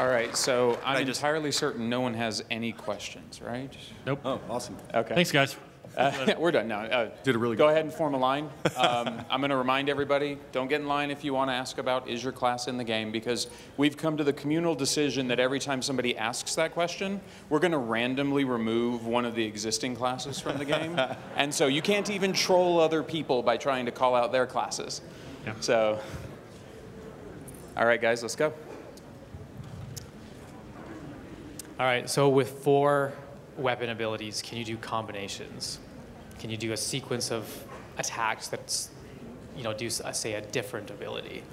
All right, so I'm entirely certain no one has any questions, right? Nope. Oh, awesome. Okay. Thanks, guys. We're done now. Did a really Go good ahead and form a line. I'm going to remind everybody, don't get in line if you want to ask about is your class in the game, because we've come to the communal decision that every time somebody asks that question, we're going to randomly remove one of the existing classes from the game. And so you can't even troll other people by trying to call out their classes. Yeah. So, all right, guys, let's go. All right, so with 4 weapon abilities, can you do combinations? Can you do a sequence of attacks that's, do, say, a different ability?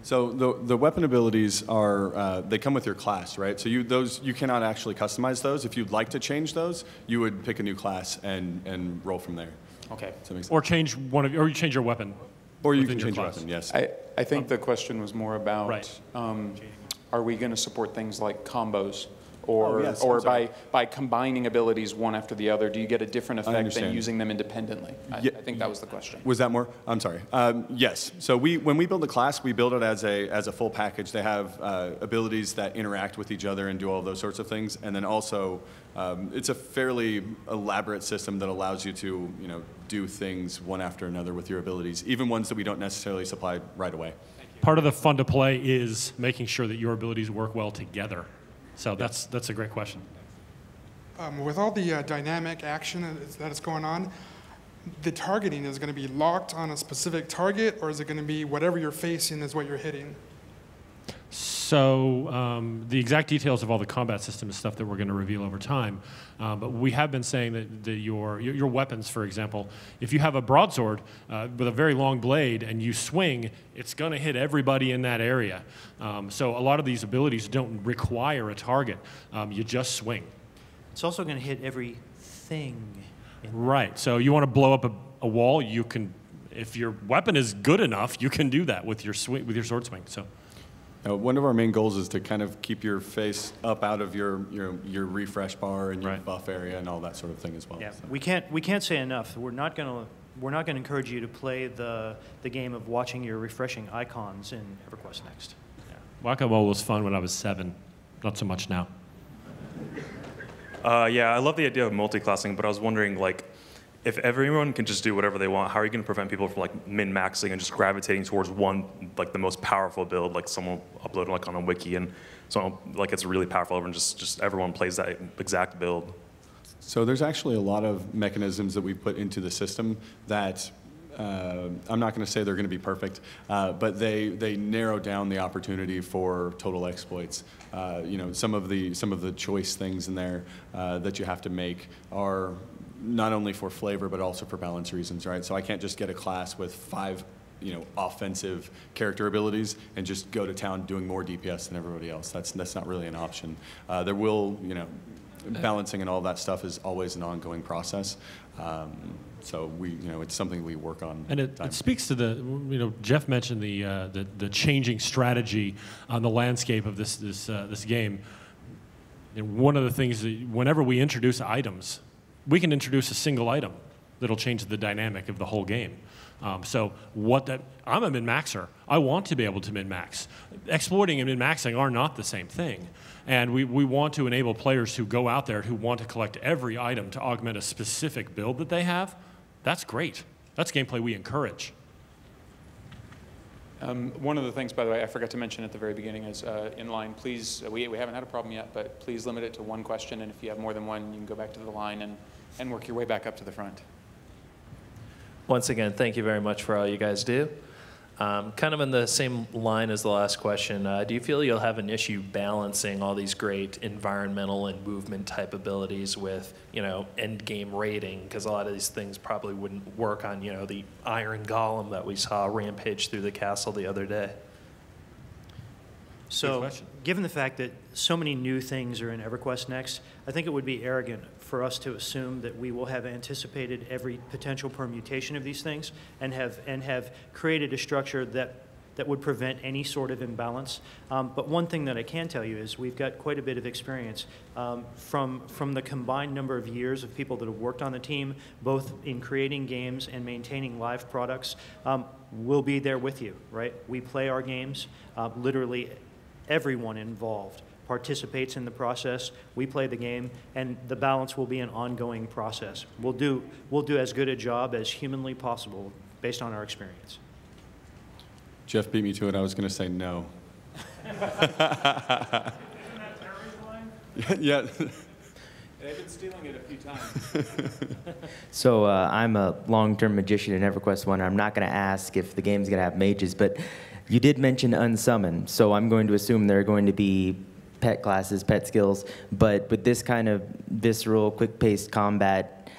So the weapon abilities are, they come with your class, right? So you cannot actually customize those. If you'd like to change those, you would pick a new class and roll from there. Okay. Does that make sense? Or change or you change your weapon. Or you can your change your class. weapon, yes. I think the question was more about, Right. Are we going to support things like combos? Or, yes, or I'm sorry. by combining abilities one after the other, do you get a different effect than understand. using them independently? I think that was the question. Was that more? I'm sorry. Yes. So when we build a class, we build it as a full package. They have abilities that interact with each other and do all those sorts of things. And then also, it's a fairly elaborate system that allows you to do things one after another with your abilities, even ones that we don't necessarily supply right away. Part of the fun to play is making sure that your abilities work well together. So that's a great question. With all the dynamic action that is going on, the targeting is going to be locked on a specific target, or is it going to be whatever you're facing is what you're hitting? So the exact details of all the combat system is stuff that we're going to reveal over time. But we have been saying that your weapons, for example, if you have a broadsword with a very long blade and you swing, it's going to hit everybody in that area. So a lot of these abilities don't require a target. You just swing. It's also going to hit everything. Right. So you want to blow up a wall, you can. If your weapon is good enough, you can do that with your sword swing. So. One of our main goals is to kind of keep your face up out of your refresh bar and your buff area and all that sort of thing as well. Yeah, so. we can't say enough. We're not going to encourage you to play the game of watching your refreshing icons in EverQuest Next. Yeah. Whack-a-mole was fun when I was 7, not so much now. Yeah, I love the idea of multiclassing, but I was wondering, if everyone can just do whatever they want, how are you going to prevent people from min-maxing and just gravitating towards one, the most powerful build, like someone uploaded on a wiki and so it's really powerful and just everyone plays that exact build? So there's actually a lot of mechanisms that we've put into the system that I'm not going to say they're going to be perfect, but they narrow down the opportunity for total exploits. Some of the choice things in there that you have to make are not only for flavor but also for balance reasons, right? So I can't just get a class with 5 offensive character abilities and just go to town doing more DPS than everybody else. That's not really an option. There will, balancing and all that stuff is always an ongoing process. So it's something we work on. And it speaks to the, Jeff mentioned the changing strategy on the landscape of this game. One of the things that whenever we introduce items, we can introduce a single item that'll change the dynamic of the whole game. I'm a min-maxer. I want to be able to min-max. Exploiting and min-maxing are not the same thing. And we want to enable players who go out there who want to collect every item to augment a specific build that they have. That's great. That's gameplay we encourage. One of the things, by the way, I forgot to mention at the very beginning is in line, please, we haven't had a problem yet, but please limit it to 1 question, and if you have more than one, you can go back to the line and work your way back up to the front. Once again, thank you very much for all you guys do. Kind of in the same line as the last question, do you feel you'll have an issue balancing all these great environmental and movement type abilities with, end game rating? Because a lot of these things probably wouldn't work on, the Iron Golem that we saw rampage through the castle the other day. So, given the fact that so many new things are in EverQuest Next, I think it would be arrogant for us to assume that we will have anticipated every potential permutation of these things and have created a structure that would prevent any sort of imbalance. But one thing that I can tell you is we've got quite a bit of experience from the combined number of years of people that have worked on the team, both in creating games and maintaining live products. We'll be there with you, right? We play our games literally everyone involved participates in the process. We play the game, and the balance will be an ongoing process. We'll do as good a job as humanly possible based on our experience. Jeff beat me to it. I was going to say no. Yeah. They've been stealing it a few times. So I'm a long-term magician in EverQuest 1. I'm not going to ask if the game's going to have mages, but you did mention unsummon, so I'm going to assume there are going to be pet classes, pet skills, but with this kind of visceral, quick-paced combat,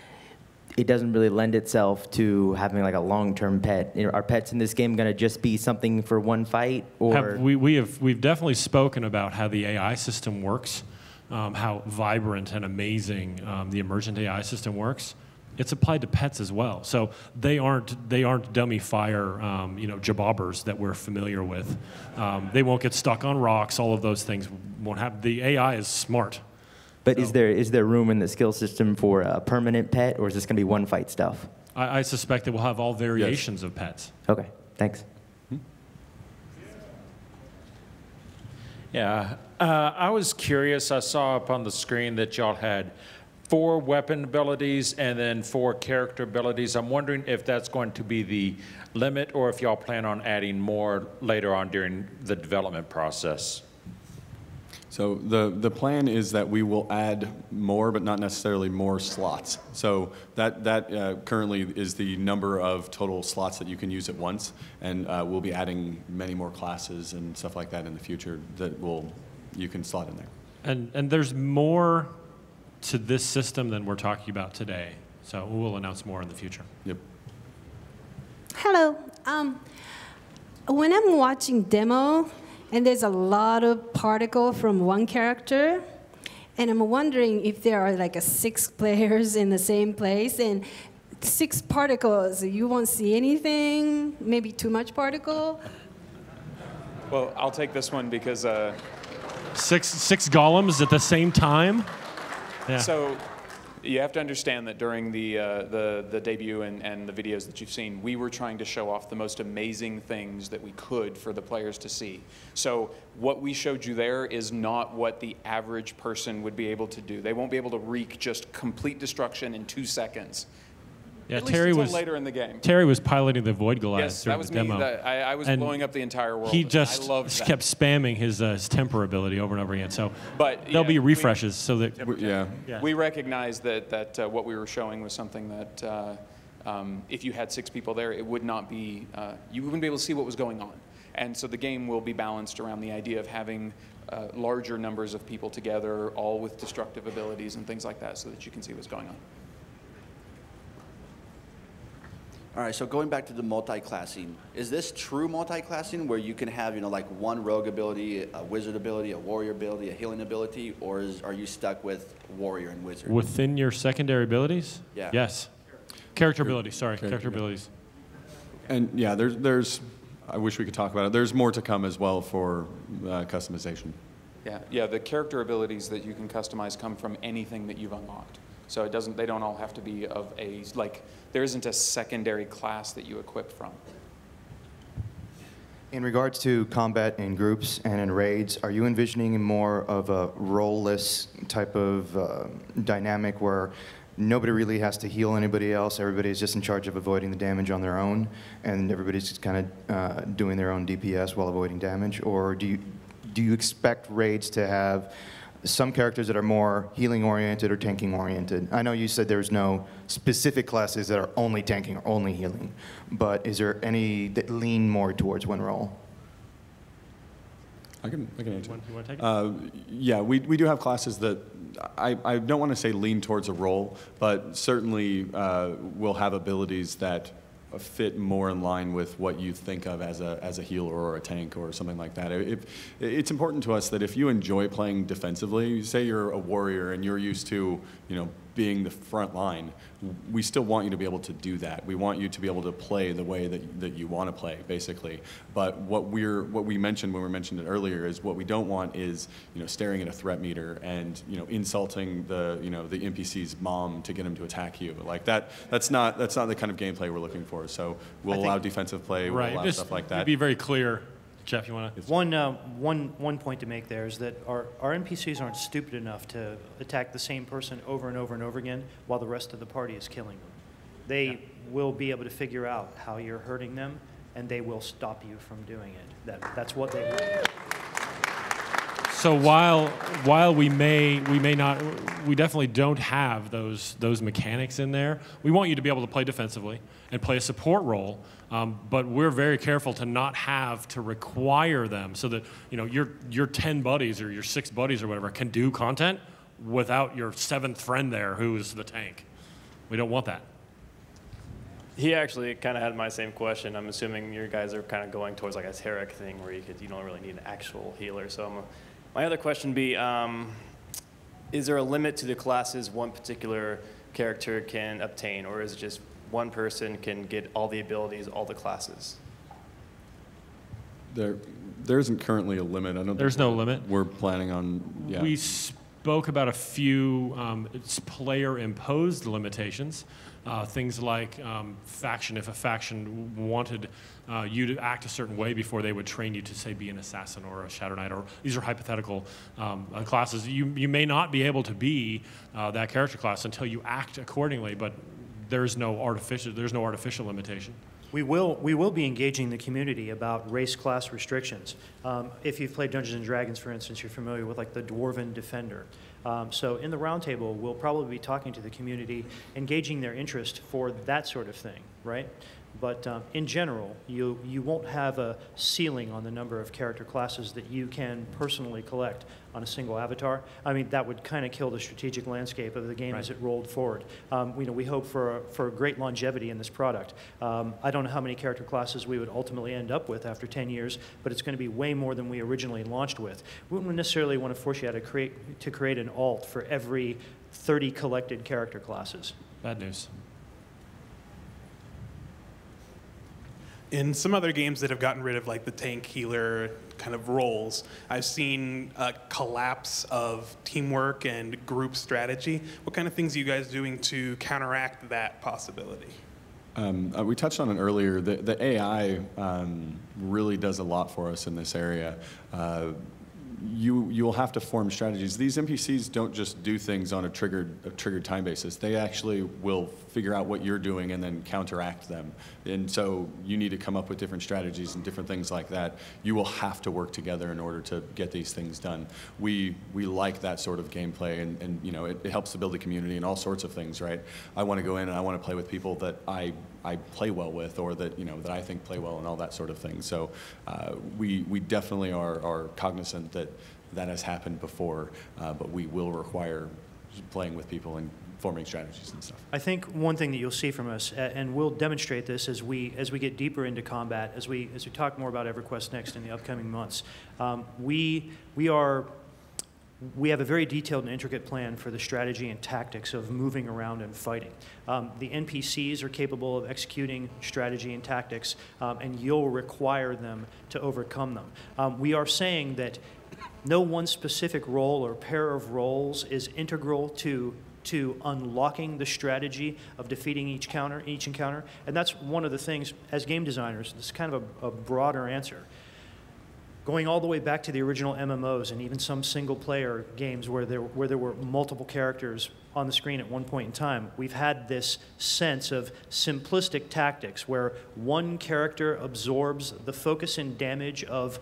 it doesn't really lend itself to having like a long-term pet. Are pets in this game going to just be something for one fight, or We've definitely spoken about how the AI system works, how vibrant and amazing the emergent AI system works. It's applied to pets as well. So they aren't dummy fire jabobbers that we're familiar with. They won't get stuck on rocks. All of those things won't happen. The AI is smart. But so, is there room in the skill system for a permanent pet, or is this going to be one fight stuff? I suspect that we'll have all variations of pets. Okay, thanks. Yeah, I was curious. I saw up on the screen that y'all had 4 weapon abilities and then 4 character abilities. I'm wondering if that's going to be the limit, or if y'all plan on adding more later on during the development process. So the plan is that we will add more, but not necessarily more slots. So that currently is the number of total slots that you can use at once, and we'll be adding many more classes and stuff like that in the future that you can slot in there. And there's more to this system than we're talking about today. So we'll announce more in the future. Yep. Hello. When I'm watching demo, and there's a lot of particle from one character, and I'm wondering if there are like 6 players in the same place, and 6 particles, you won't see anything, maybe too much particle? Well, I'll take this one because... Six golems at the same time? Yeah. So you have to understand that during the debut and the videos that you've seen, we were trying to show off the most amazing things that we could for the players to see. So what we showed you there is not what the average person would be able to do. They won't be able to wreak just complete destruction in 2 seconds. Yeah, At least until later in the game. Terry was piloting the Void Goliath during the demo. I was blowing up the entire world. He just I loved that. kept spamming his temper ability over and over again. So but, there'll be refreshes so that we recognize that what we were showing was something that if you had 6 people there, it would not be you wouldn't be able to see what was going on. And so the game will be balanced around the idea of having larger numbers of people together, all with destructive abilities and things like that, so that you can see what's going on. All right, so going back to the multi-classing, is this true multi-classing where you can have, like one rogue ability, a wizard ability, a warrior ability, a healing ability, or are you stuck with warrior and wizard? Within your secondary abilities? Yeah. Yes. Character abilities, sorry, character abilities. And yeah, there's, I wish we could talk about it. There's more to come as well for customization. Yeah, the character abilities that you can customize come from anything that you've unlocked. So they don't all have to be of there isn't a secondary class that you equip from. In regards to combat in groups and in raids, are you envisioning more of a role-less type of dynamic where nobody really has to heal anybody else, everybody's just in charge of avoiding the damage on their own, and everybody's just kind of doing their own DPS while avoiding damage? Or do you expect raids to have some characters that are more healing-oriented or tanking-oriented? I know you said there's no specific classes that are only tanking or only healing, but is there any that lean more towards one role? I can answer. You want to take it? Yeah, we do have classes that I don't want to say lean towards a role, but certainly will have abilities that fit more in line with what you think of as a healer or a tank or something like that. It's important to us that if you enjoy playing defensively, say you're a warrior and you're used to being the front line, we still want you to be able to do that. We want you to be able to play the way that you want to play, basically. But what we mentioned when we mentioned it earlier is what we don't want is staring at a threat meter and insulting the the NPC's mom to get him to attack you. Like that's not the kind of gameplay we're looking for. So we'll allow defensive play, we'll allow stuff like that. To be very clear, Jeff, you want to? One point to make there is that our NPCs aren't stupid enough to attack the same person over and over and over again while the rest of the party is killing them. They will be able to figure out how you're hurting them, and they will stop you from doing it. That's what they will. So while we may not, we definitely don't have those mechanics in there. We want you to be able to play defensively and play a support role, but we're very careful to not have to require them so that your 10 buddies or your 6 buddies or whatever can do content without your 7th friend there who's the tank. We don't want that. He actually kind of had my same question. I'm assuming you guys are kind of going towards like a Tarek thing where you don't really need an actual healer. So my other question would be, is there a limit to the classes one particular character can obtain, or is it just one person can get all the abilities, all the classes? There isn't currently a limit. I don't. There's no limit. We're planning on. Yeah. We spoke about a few player-imposed limitations. Things like faction. If a faction wanted you to act a certain way before they would train you to, say, be an assassin or a Shadow Knight, or these are hypothetical classes. You may not be able to be that character class until you act accordingly, but there's no artificial limitation. We will be engaging the community about race class restrictions. If you've played Dungeons & Dragons, for instance, you're familiar with like the Dwarven Defender. So in the roundtable, we'll probably be talking to the community, engaging their interest for that sort of thing, right? But in general, you won't have a ceiling on the number of character classes that you can personally collect on a single avatar. I mean, that would kind of kill the strategic landscape of the game as it rolled forward. We hope for great longevity in this product. I don't know how many character classes we would ultimately end up with after 10 years, but it's going to be way more than we originally launched with. We wouldn't necessarily want to force you to create an alt for every 30 collected character classes. Bad news. In some other games that have gotten rid of like the tank healer kind of roles, I've seen a collapse of teamwork and group strategy. What kind of things are you guys doing to counteract that possibility? We touched on it earlier. The AI really does a lot for us in this area. You'll have to form strategies. These NPCs don't just do things on a triggered time basis. They actually will figure out what you're doing and then counteract them. And so you need to come up with different strategies and different things like that. You will have to work together in order to get these things done. We like that sort of gameplay, and it helps to build a community and all sorts of things, right? I want to go in and I want to play with people that I play well with, or that that I think play well, and all that sort of thing. So we definitely are cognizant that has happened before, but we will require playing with people and forming strategies and stuff. I think one thing that you'll see from us, and we'll demonstrate this as we get deeper into combat, as we talk more about EverQuest Next in the upcoming months, we have a very detailed and intricate plan for the strategy and tactics of moving around and fighting. The NPCs are capable of executing strategy and tactics, and you'll require them to overcome them. We are saying that no one specific role or pair of roles is integral to unlocking the strategy of defeating each encounter, and that's one of the things, as game designers, this is kind of a broader answer. Going all the way back to the original MMOs and even some single-player games where there were multiple characters on the screen at one point in time, we've had this sense of simplistic tactics where one character absorbs the focus and damage of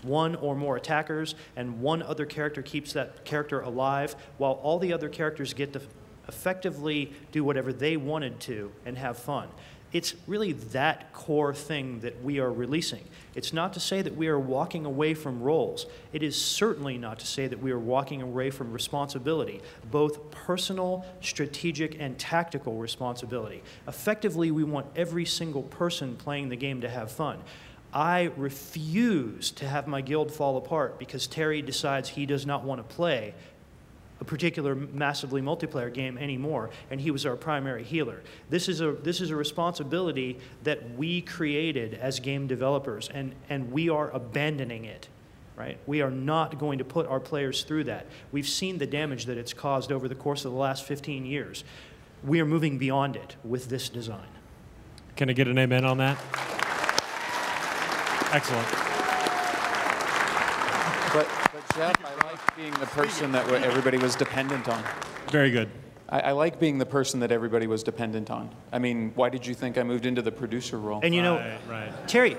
one or more attackers, and one other character keeps that character alive, while all the other characters get to effectively do whatever they wanted to and have fun. It's really that core thing that we are releasing. It's not to say that we are walking away from roles. It is certainly not to say that we are walking away from responsibility, both personal, strategic, and tactical responsibility. Effectively, we want every single person playing the game to have fun. I refuse to have my guild fall apart because Terry decides he does not want to play a particular massively multiplayer game anymore, and he was our primary healer. This is a responsibility that we created as game developers, and we are abandoning it, right? We are not going to put our players through that. We've seen the damage that it's caused over the course of the last 15 years. We are moving beyond it with this design. Can I get an amen on that? Excellent. Jeff, I like being the person that everybody was dependent on. Very good. I like being the person that everybody was dependent on. I mean, why did you think I moved into the producer role? And you know, Right. Terry,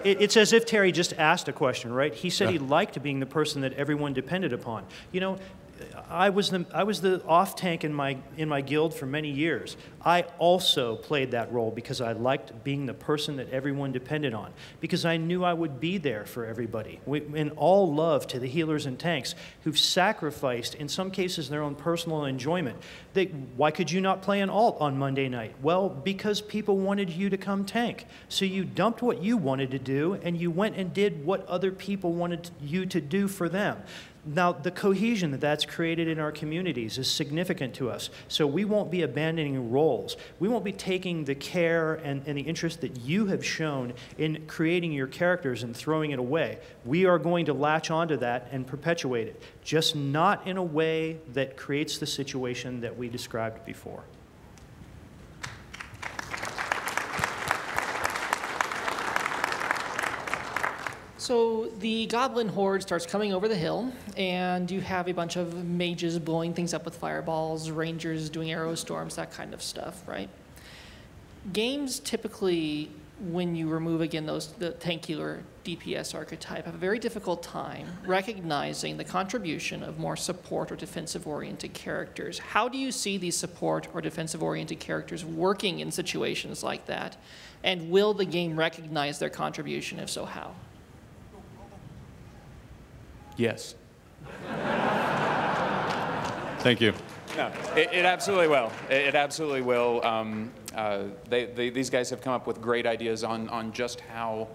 it's as if Terry just asked a question, right? He said he liked being the person that everyone depended upon. You know, I was the off tank in my guild for many years. I also played that role because I liked being the person that everyone depended on, because I knew I would be there for everybody. In all love to the healers and tanks who've sacrificed, in some cases, their own personal enjoyment. Why could you not play an alt on Monday night? Well, because people wanted you to come tank. So you dumped what you wanted to do, and you went and did what other people wanted you to do for them. Now, the cohesion that's created in our communities is significant to us. So we won't be abandoning roles. We won't be taking the care and the interest that you have shown in creating your characters and throwing it away. We are going to latch onto that and perpetuate it, just not in a way that creates the situation that we described before. So the goblin horde starts coming over the hill, and you have a bunch of mages blowing things up with fireballs, rangers doing arrow storms, that kind of stuff, right? Games typically, when you remove again the tank healer DPS archetype, have a very difficult time recognizing the contribution of more support or defensive-oriented characters. How do you see these support or defensive-oriented characters working in situations like that? And will the game recognize their contribution? If so, how? Yes. Thank you. No, it absolutely will. It absolutely will. These guys have come up with great ideas on just how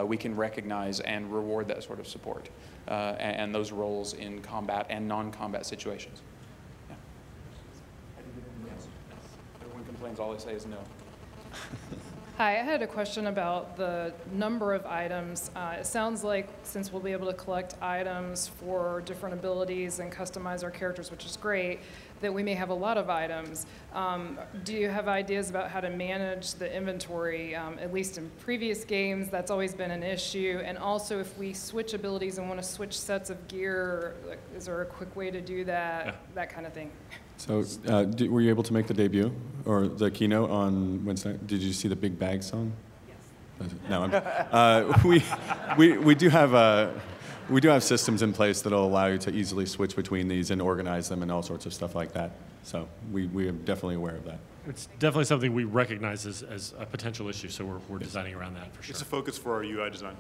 we can recognize and reward that sort of support and those roles in combat and non-combat situations. Yeah. Everyone complains, all they say is no. Hi, I had a question about the number of items. It sounds like since we'll be able to collect items for different abilities and customize our characters, which is great, that we may have a lot of items. Do you have ideas about how to manage the inventory? At least in previous games, that's always been an issue. And also, if we switch abilities and want to switch sets of gear, like, is there a quick way to do that? Yeah. That kind of thing. So were you able to make the debut or the keynote on Wednesday? Did you see the Big Bag song? Yes. No, we do have systems in place that'll allow you to easily switch between these and organize them and all sorts of stuff like that. So we are definitely aware of that. It's definitely something we recognize as a potential issue, so we're designing around that for sure. It's a focus for our UI design.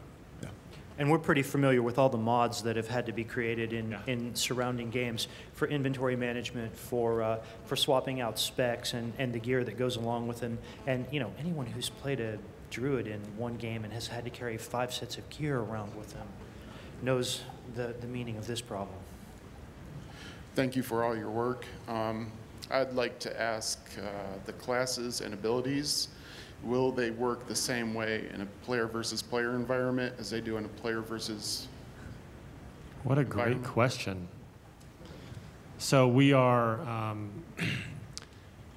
And we're pretty familiar with all the mods that have had to be created in surrounding games for inventory management, for swapping out specs and the gear that goes along with them. And you know, anyone who's played a druid in one game and has had to carry 5 sets of gear around with them knows the meaning of this problem. Thank you for all your work. I'd like to ask the classes and abilities, will they work the same way in a player versus player environment as they do in a player versus What a great question. So we are,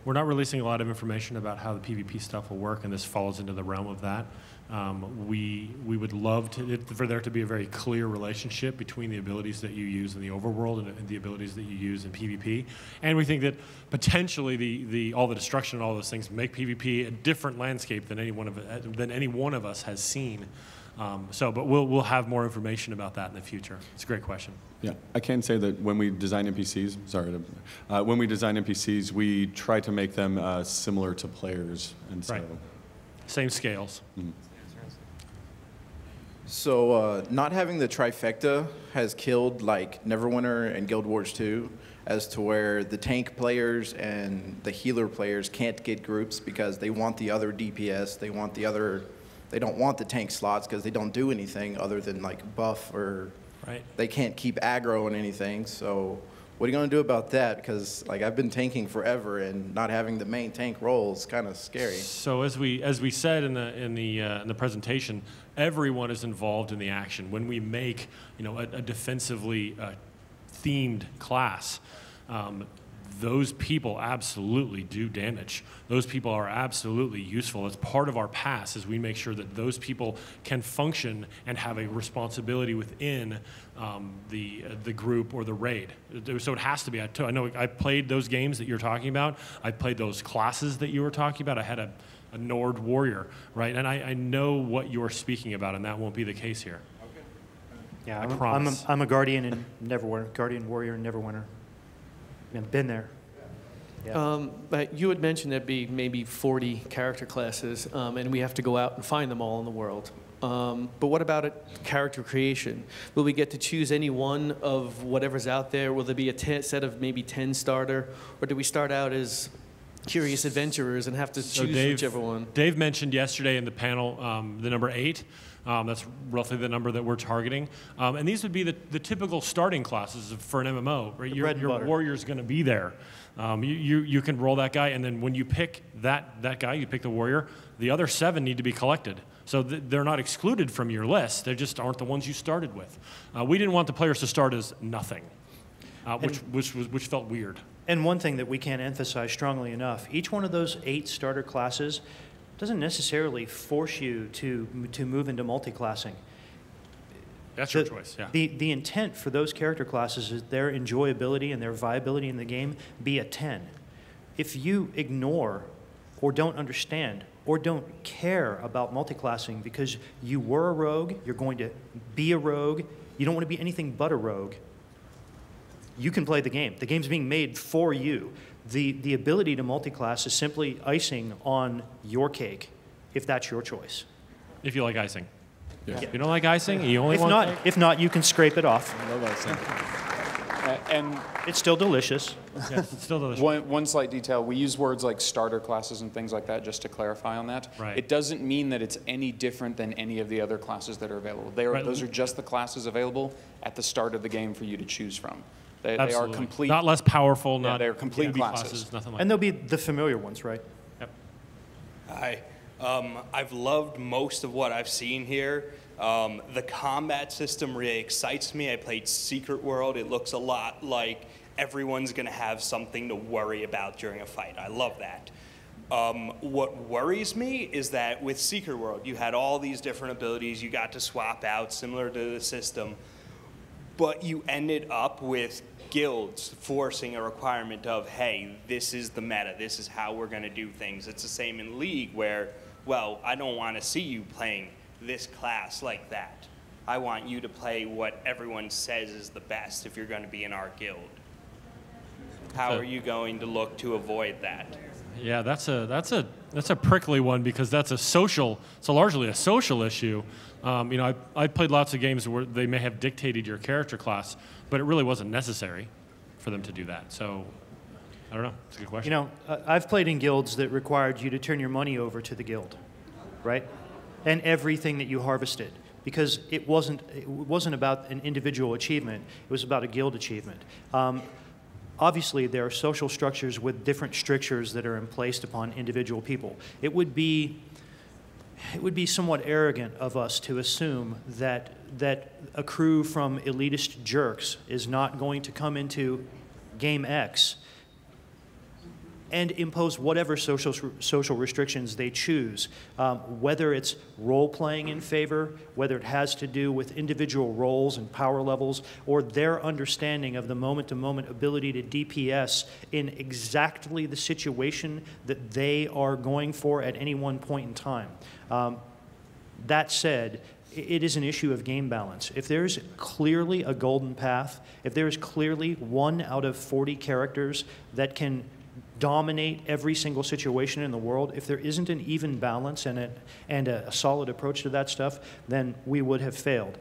we're not releasing a lot of information about how the PvP stuff will work, and this falls into the realm of that. We would love for there to be a very clear relationship between the abilities that you use in the overworld and the abilities that you use in PvP. And we think that potentially all the destruction and all those things make PvP a different landscape than any one of us has seen. But we'll have more information about that in the future. It's a great question. Yeah, I can say that when we design NPCs, when we design NPCs, we try to make them similar to players, and so same scales. Mm-hmm. So not having the trifecta has killed like Neverwinter and Guild Wars 2, as to where the tank players and the healer players can't get groups because they want the other DPS, they don't want the tank slots because they don't do anything other than like buff, or they can't keep aggro and anything. So what are you going to do about that? Because like I've been tanking forever, and not having the main tank role is kind of scary. So as we said in the presentation, everyone is involved in the action. When we make a defensively themed class, those people absolutely do damage. Those people are absolutely useful. It's part of our pass as we make sure that those people can function and have a responsibility within the group or the raid. So it has to be. I know I played those games that you're talking about. I played those classes that you were talking about. I had a Nord warrior, right? And I know what you're speaking about, and that won't be the case here. Okay. Yeah, I promise. I'm a guardian and Neverwinter, guardian warrior and Neverwinter. I've been there. Yeah. But you had mentioned there'd be maybe 40 character classes, and we have to go out and find them all in the world. But what about character creation? Will we get to choose any one of whatever's out there? Will there be a set of maybe 10 starter? Or do we start out as curious adventurers and have to choose whichever one? Dave mentioned yesterday in the panel the number 8. That's roughly the number that we're targeting. And these would be the typical starting classes for an MMO. Right? Your warrior's going to be there. You can roll that guy, and then when you pick that guy, you pick the warrior, the other 7 need to be collected. So they're not excluded from your list. They just aren't the ones you started with. We didn't want the players to start as nothing, which felt weird. And one thing that we can't emphasize strongly enough, each one of those 8 starter classes doesn't necessarily force you to move into multiclassing. That's your choice, yeah. The intent for those character classes is their enjoyability and their viability in the game be a 10. If you ignore or don't understand or don't care about multiclassing because you were a rogue, you're going to be a rogue, you don't want to be anything but a rogue, you can play the game. The game's being made for you. The ability to multiclass is simply icing on your cake, if that's your choice. If you like icing. Yeah. If you don't like icing, you only want cake? If not, you can scrape it off. I love icing. And it's still delicious. Yes, it's still delicious. One slight detail, we use words like starter classes and things like that just to clarify on that. Right. It doesn't mean that it's any different than any of the other classes that are available. Those are just the classes available at the start of the game for you to choose from. They are complete. Not less powerful, yeah, they're complete classes. Nothing like and they'll be the familiar ones, right? Yep. Hi. I've loved most of what I've seen here. The combat system really excites me. I played Secret World. It looks a lot like everyone's going to have something to worry about during a fight. I love that. What worries me is that with Secret World, you had all these different abilities you got to swap out, similar to the system, but you ended up with guilds forcing a requirement of, hey, this is the meta, this is how we're going to do things. It's the same in League where, well, I don't want to see you playing this class like that. I want you to play what everyone says is the best if you're going to be in our guild. How are you going to look to avoid that? Yeah, that's a prickly one because that's it's largely a social issue. I played lots of games where they may have dictated your character class, but it really wasn't necessary for them to do that. So, I don't know. It's a good question. I've played in guilds that required you to turn your money over to the guild, right? And everything that you harvested, because it wasn't about an individual achievement. It was about a guild achievement. Obviously, there are social structures with different strictures that are placed upon individual people. It would be somewhat arrogant of us to assume that a crew from elitist jerks is not going to come into Game X and impose whatever social restrictions they choose, whether it's role-playing in favor, whether it has to do with individual roles and power levels, or their understanding of the moment-to-moment ability to DPS in exactly the situation that they are going for at any one point in time. That said, it is an issue of game balance. If there's clearly a golden path, if there is clearly 1 out of 40 characters that can dominate every single situation in the world, if there isn't an even balance and a solid approach to that stuff, then we would have failed.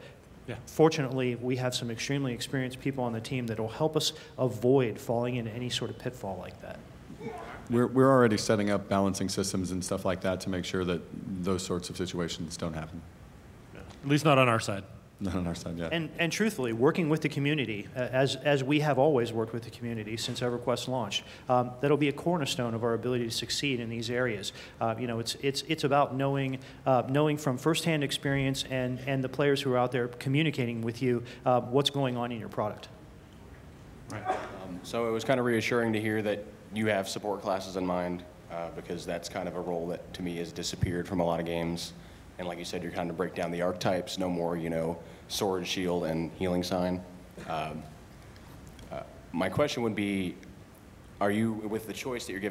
Yeah. Fortunately, we have some extremely experienced people on the team that will help us avoid falling into any sort of pitfall like that. We're already setting up balancing systems and stuff like that to make sure that those sorts of situations don't happen. At least not on our side. Not on our side, yeah. And truthfully, working with the community, as we have always worked with the community since EverQuest launched, that'll be a cornerstone of our ability to succeed in these areas. It's about knowing from firsthand experience and the players who are out there communicating with you what's going on in your product. Right. So it was kind of reassuring to hear that you have support classes in mind, because that's kind of a role that to me has disappeared from a lot of games. And like you said, you're kind of break down the archetypes, no more, you know, sword, shield, and healing sign. My question would be, are you, with the choice that you're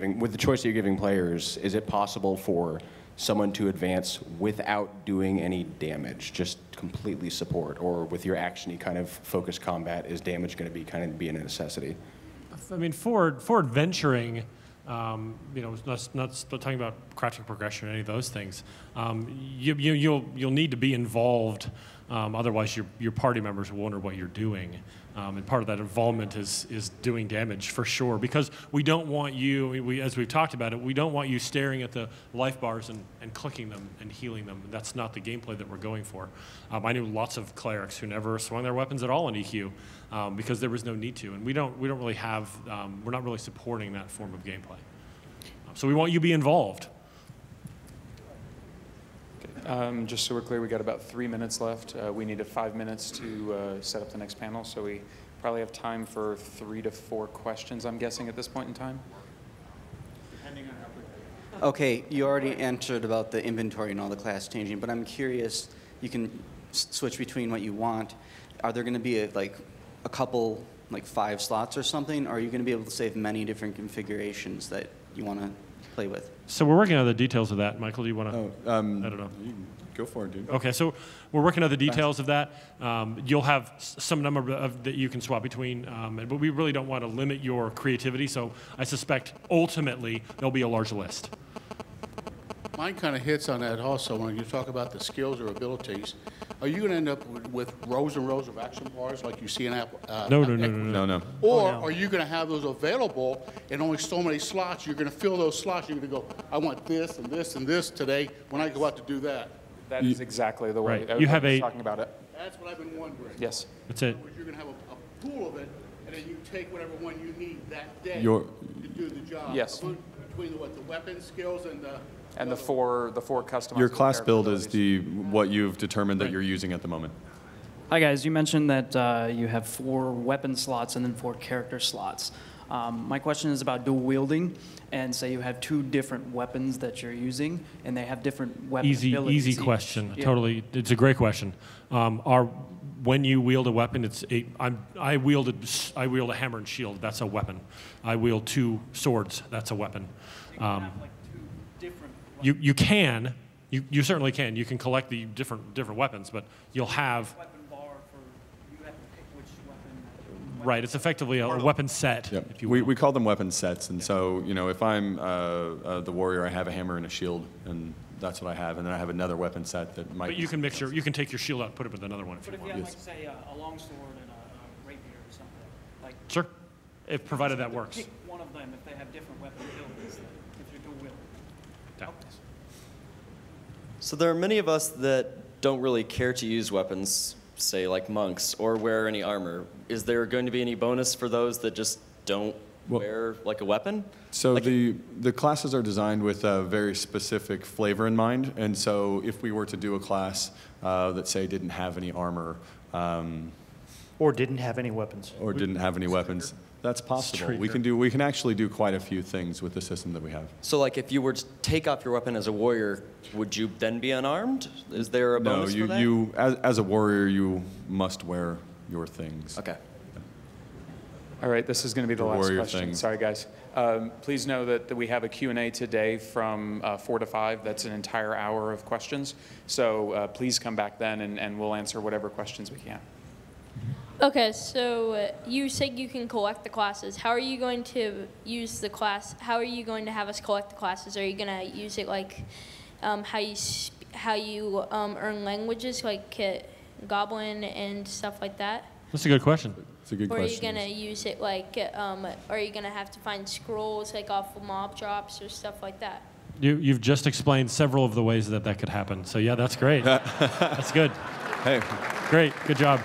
giving players, is it possible for someone to advance without doing any damage, just completely support, or with your action-y kind of focused combat, is damage going to be kind of be a necessity? I mean, for adventuring, you know, not talking about crafting progression or any of those things. You'll need to be involved, otherwise your party members will wonder what you're doing. And part of that involvement is doing damage for sure, because we don't want you, as we've talked about it, we don't want you staring at the life bars and clicking them and healing them. That's not the gameplay that we're going for. I knew lots of clerics who never swung their weapons at all in EQ because there was no need to, and we don't really have, we're not really supporting that form of gameplay. So we want you to be involved. Just so we're clear, we got about 3 minutes left. We needed 5 minutes to set up the next panel, so we probably have time for 3 to 4 questions, I'm guessing, at this point in time. Okay, you already answered about the inventory and all the class changing, but I'm curious, you can switch between what you want. Are there going to be like a couple, like 5 slots or something? Or are you going to be able to save many different configurations that you want to play with? So we're working on the details of that. Michael, do you want to? I don't know. You can go for it, dude. Okay, so we're working on the details of that. You'll have some number that you can swap between, but we really don't want to limit your creativity. So I suspect ultimately there'll be a large list. Mine kind of hits on that also when you talk about the skills or abilities. Are you going to end up with rows and rows of action bars like you see in Apple? No. Or are you going to have those available and only so many slots? You're going to fill those slots. You're going to go, I want this and this and this today when I go out to do that. That is exactly the way you have I was a talking about it. That's what I've been wondering. Yes. That's it. You're going to have a pool of it, and then you take whatever one you need that day Your- to do the job. Yes. Between the weapon skills and the... And the four customizable Your class build is abilities. what you've determined that you're using at the moment. Hi guys, you mentioned that you have 4 weapon slots and then 4 character slots. My question is about dual wielding, and say you have 2 different weapons that you're using, and they have different weapon abilities. Easy question. Yeah. Totally, it's a great question. When you wield a weapon, I wield a hammer and shield. That's a weapon. I wield 2 swords. That's a weapon. You can. You certainly can. You can collect the different weapons, but you'll have. Right, it's effectively a weapon set. Yep. If you will. We call them weapon sets, and so you know, if I'm the warrior, I have a hammer and a shield, and that's what I have, and then I have another weapon set that might. But you can mix you can take your shield out and put it with another one if But you if you want. have, like, say, a longsword and a rapier or something, like... Sure, if provided that works. Pick one of them if they have different weapon abilities, if you're dual wielding. So there are many of us that don't really care to use weapons, say like monks, or wear any armor. Is there going to be any bonus for those that just don't wear like a weapon? So the classes are designed with a very specific flavor in mind, and so if we were to do a class that say didn't have any armor, or didn't have any weapons, that's possible. We can actually do quite a few things with the system that we have. So like if you were to take off your weapon as a warrior, would you then be unarmed? Is there a bonus for that? No, as a warrior, you must wear your things. Okay. All right, this is going to be the last warrior question. things. Sorry, guys. Please know that we have a Q&A today from 4 to 5. That's an entire hour of questions. So please come back then, and we'll answer whatever questions we can. Okay, so you said you can collect the classes. How are you going to use the class? How are you going to have us collect the classes? Are you going to use it like how you earn languages, like Goblin and stuff like that? That's a good question. It's a good Or question. are you going to use it like, are you going to have to find scrolls like off of mob drops or stuff like that? You've just explained several of the ways that could happen. So yeah, that's great. That's good. Hey, great, good job.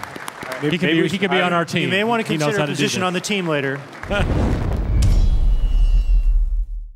He could be on our team. You may want to He knows consider how a to do position this. on the team later.